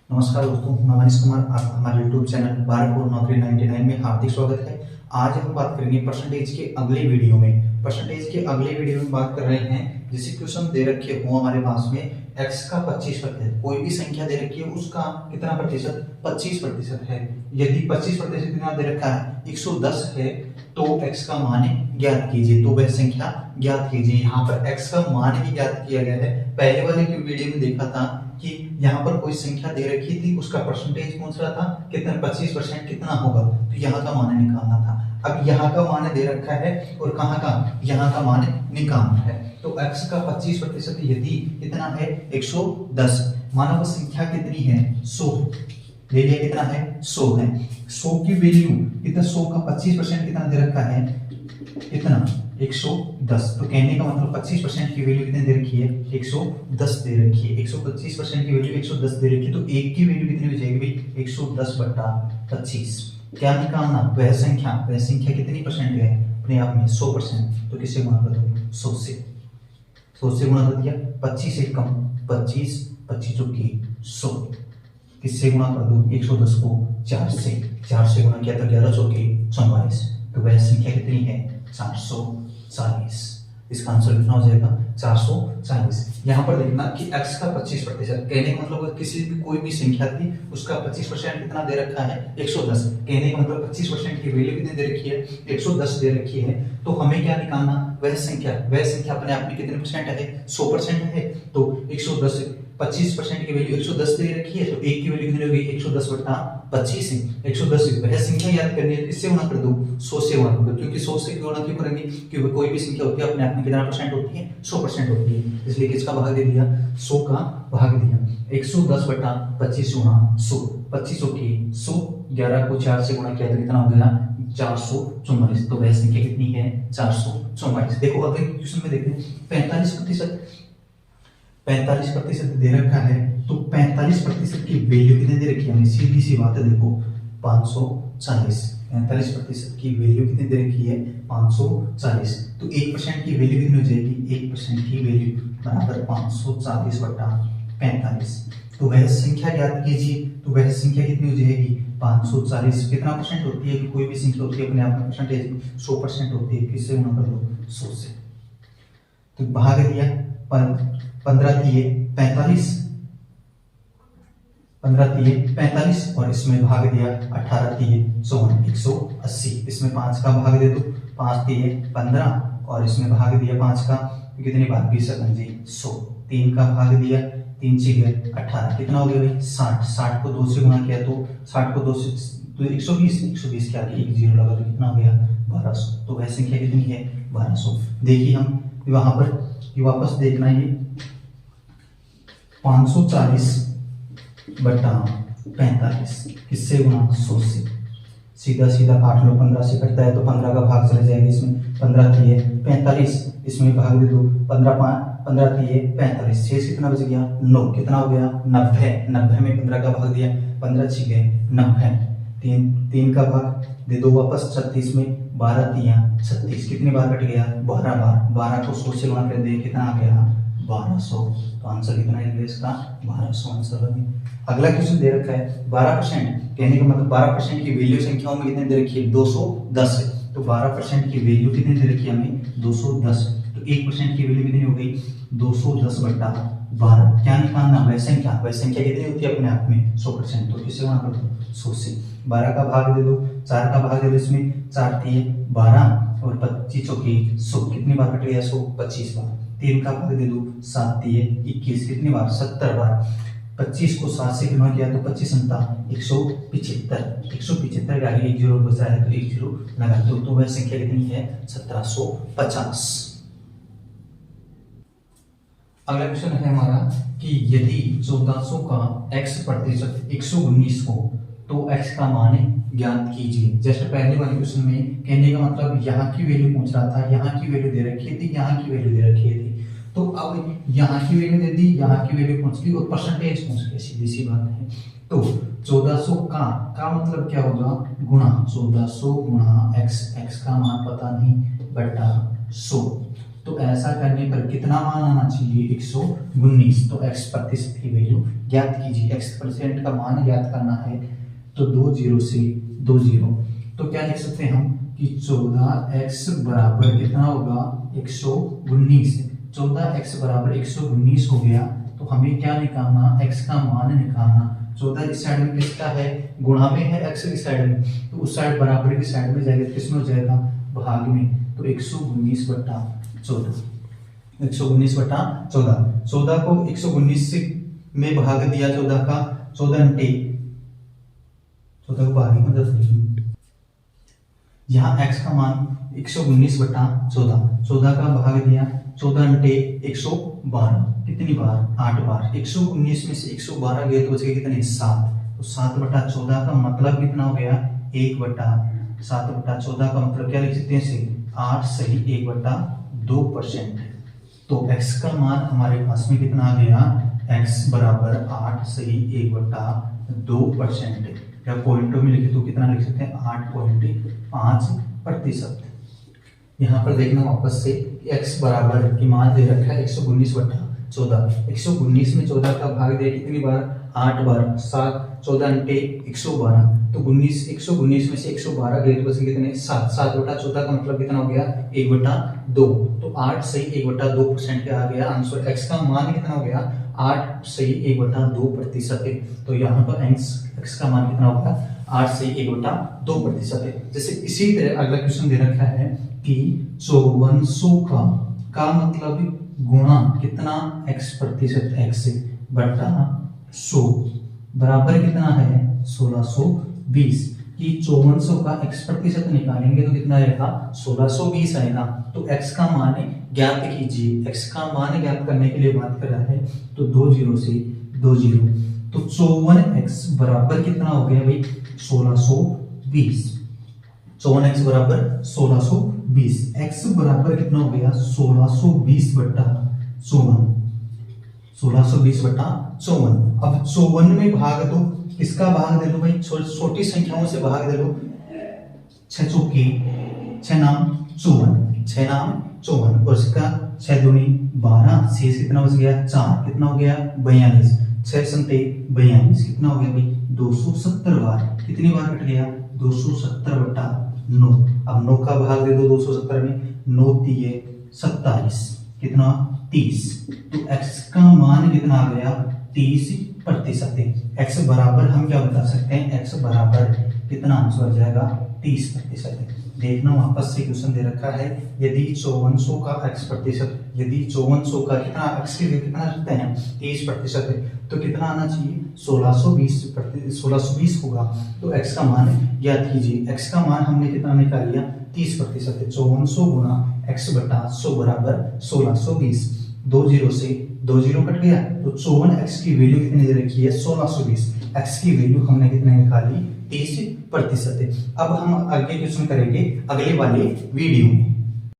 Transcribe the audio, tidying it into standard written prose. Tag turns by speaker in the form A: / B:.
A: नमस्कार दोस्तों, मैं मनीष कुमार। आप हमारे YouTube चैनल भारत और नौकरी 99 में हार्दिक स्वागत है। आज हम बात करेंगे परसेंटेज के अगले वीडियो में। परसेंटेज के अगले वीडियो में बात कर रहे हैं, जैसे क्वेश्चन दे रखे हो हमारे पास में x का 25%, कोई भी संख्या दे रखी है उसका कितना प्रतिशत 25% है। यदि 25% कितना दे रखा है 110 है तो x का मान ज्ञात कीजिए। तो वह संख्या ज्ञात कीजिए। यहाँ पर x का मान भी ज्ञात किया गया है। पहले वाले की वीडियो में देखा था कि यहाँ पर कोई संख्या दे रखी थी, उसका परसेंटेज पूछ रहा था कितना 25% कितना होगा, तो यहाँ का मान निकालना था। अब यहाँ का मान दे रखा है और कहाँ का, यहाँ का मान निकालना है। तो x का 25% यदि कितना है 110, मानव संख्या कितनी है 100, ले लिया कितना है 100 है। 100 की वैल्यू कितना, 100 का 25% कितना दे रखा है कितना 110। तो कहने का मतलब 25% की वैल्यू कितनी दे रखी है 110 दे रखी है। 125% की वैल्यू 110 दे रखी है, तो एक की वैल्यू कितनी हो जाएगी भाई 110/25। क्या निकालना, वह संख्या कितनी परसेंट है अपने आप में 100%। तो किससे गुणा कर दो 100 से, 100 से गुणा कर दिया, 25 से कम 25, 25 चौकी 100, किससे गुणा कर दो 110 को 4 से गुणा किया तो 11 चौकी 44। तो वह संख्या कितनी है 440। इसका आंसर कितना हो जाएगा 440। यहाँ पर देखना कि x का 25%, कहने का मतलब किसी भी कोई भी संख्या थी उसका 25% कितना दे रखा है 110। कहने का मतलब 25% की वैल्यू कितनी दे रखी है 110 दे रखी है। तो हमें क्या निकालना, वह संख्या अपने आप में कितने परसेंट है 100% है। तो 110 25% की वैल्यू 110 दे रखी है, तो एक की वैल्यू कितनी होगी 110/25 है। 110 वह संख्या याद करनी है, किससे गुणा कर दो 100 से गुणा कर दो, क्योंकि 100 से गुणा क्यों करेंगे, क्योंकि कोई भी संख्या होती है अपने आप में कितना परसेंट होती है 100% होती है। इसलिए किसका भाग दे दिया 100 का भाग दिया। 110/25 गुणा 100, 25 की 100, 11 को 4 से गुणा किया तो कितना हो गया 444। तो वह संख्या कितनी है 444। देखो अगले क्वेश्चन में देखते हैं 45% दे रखा है, तो 45% की वैल्यू कितनी दे रखी है, सीधी सी बात है। देखो 540, 45% की वैल्यू कितनी दे रखी है 540। तो 1% की वैल्यू कितनी हो जाएगी, 1% की वैल्यू बराबर 540/45। तो वह संख्या ज्ञात कीजिए। तो वह संख्या कितनी हो जाएगी 540। कितना परसेंट होती है, कोई भी संख्या होती है अपने आप में परसेंटेज 100% होती है। किससे गुणा कर दो 100 से। तो भाग दिया 15 दिए 45, 15 दिए 45 और इसमें भाग दिया 18 दिए 180। इसमें 5 का भाग दे दो, 5 दिए 15 और इसमें भाग दिया 5 का, कितने भाग 20 जी 100। 3 का भाग दिया, 3 से 18, कितना हो गया भाई 60। 60 को 2 से गुणा किया तो 60 को 2 से तो 120 के आगे एक जीरो लगा तो कितना हो गया 1200। तो वह संख्या कितनी है 1200। देखिए हम वहां पर वापस देखना, ये 540/45 किससे गुणा 100 से। सीधा काट लो, 15 से कटता है तो 15 का भाग चला जाएगा इसमें। 15 दिए 45, इसमें भाग दे दो 15 दिए 45, शेष कितना बच गया 9, कितना हो गया 90। 90 में 15 का भाग दिया, 15 छिके 90। 3 का भाग दे दो वापस 36 में, 12 दिया 36, कितनी बार कट गया 12 बार। 12 को 100 से गुणा कर दिए, कितना आ गया 1200। तो आंसर कितना है इसका 1200 आंसर बने। अगला क्वेश्चन दे रखा है 12%, कहने का मतलब 12% की वैल्यू संख्याओं में कितने दे रखी है 210 है। तो 12% की वैल्यू कितनी दे रखी है हमें 210। तो 1% की वैल्यू कितनी हो गई 210/12। क्या निकालना, वह संख्या कितनी होती है अपने आप में 100%। तो किससे गुणा कर दो 100 से। 12 का भाग दे दो, 4 का भाग दे दो, इसमें 4 दिए 12 और 25 चौकी 100, कितनी बार कट गया 100 25 बार। 3 का भाग दे दो, 7 दिए 21, कितनी बार 70 बार। 25 को 7 से गुणा किया तो 25 अंता 175। 175 के आगे एक जीरो बचा है तो एक जीरो लगा दो। तो वह संख्या कितनी है 1750। अगला क्वेश्चन है हमारा कि यदि 1400 का x प्रतिशत 119 हो तो x का मान ज्ञात कीजिए। जैसे पहले वाले क्वेश्चन में कहने का मतलब यहाँ की वैल्यू पूछ रहा था, यहाँ की वैल्यू दे रखी थी, यहाँ की वैल्यू दे रखी थी। तो अब यहाँ की वैल्यू दे दी, यहाँ की वैल्यू पूछ ली और परसेंटेज पूछ लिया, सीधी सी बात है। तो 1400 का मतलब क्या होगा गुणा 1400 गुणा x का मान पता नहीं बटा 100। तो ऐसा करने पर कितना मान आना चाहिए 119। तो x प्रतिशत की वैल्यू ज्ञात कीजिए, x% का मान ज्ञात करना है। तो 2 0 से 2 0, तो क्या लिख सकते हैं हम कि 14x बराबर कितना होगा 119। 14x बराबर 119 हो गया। तो हमें क्या निकालना, x का मान निकालना। 14 इस साइड में किसका है, गुणा में है x की साइड में, तो उस साइड बराबर की साइड में जाएगा, किसमें हो जाएगा, भाग में। तो 119/14, 119/14। 14 को 119 में भाग दिया 14 का, 14 अंटे 14 को भाग में 10। यहाँ x का मान 119/14, 14 का भाग दिया, 14 अंटे 112, कितनी बार, 8 बार। 119 में से 112 गए तो बचेगा कितने, 7। तो 7/14 का मतलब कितना हो गया, 1/7/14 का मतलब क्या लिख सकते हैं इसे, 8 सही 1/2%। तो x का मान हमारे पास में कितना आ गया, x बराबर 8 सही 1/2%। या पॉइंटों में लिखे तो कितना लिख सकते हैं, 8.5%। यहाँ पर देखना वापस से x बराबर की मान दे रखा है 119/14। 119 में 14 का भाग दिया कितनी बार, 8 बार। 7 14 अंटे 112, तो 119 में से 112 गए तो बचे कितने, 7। 7/14 का मतलब कितना हो गया, 1/2। तो 8 सही 1/2% का आ गया आंसर। x का मान कितना हो गया, 8 सही 1/2% है। तो यहाँ पर x का मान कितना होगा, 8 सही 1/2% है। जैसे इसी तरह अगला क्वेश्चन दे रखा है कि 5400 का मतलब गुणा कितना, x% x बटा 100 बराबर कितना है, 1620। कि 5400 का x% निकालेंगे तो कितना आएगा, 1620 आएगा। तो x का मान ज्ञात कीजिए। x का मान ज्ञात करने के लिए बात कर रहा है, तो 2 0 से 2 0, तो 54x बराबर कितना हो गया भाई, 1620। 54x बराबर 1620, x बराबर कितना हो गया, 1620/54, 1620/54। अब 54 में भाग दो, किसका भाग दे दो भाई, छोटी संख्याओं से भाग दे दो। 6 चौके 6 नाम 54, 6 नाम 54, और इसका 6 दूनी 12, शेष कितना बच गया, 4, कितना हो गया, 42। 6 संते 42, कितना हो गया भाई, 270 बार। कितनी बार कट गया, 270/9। अब 9 का भाग दे दो 270 में, 9 3 27, कितना, 30। तो x का मान कितना आ गया, 30% है। x बराबर हम क्या बता सकते हैं, x बराबर कितना आंसर आ जाएगा, 30% है। देखना वापस से क्वेश्चन दे रखा है, यदि 5400 का x%, यदि 5400 का कितना x की वैल्यू कितना रखते हैं, 30% है, तो कितना आना चाहिए, 1620 होगा। तो x का मान ज्ञात कीजिए। x का मान हमने कितना निकाल लिया, 30% है। 5400 गुणा x/100 बराबर 1620। 2 0 से 2 0 कट गया, तो 54x की वैल्यू कितनी दे रखी है, 1620। x की वैल्यू हमने कितने निकाली, 30% है। अब हम आगे क्वेश्चन करेंगे अगले वाले वीडियो में।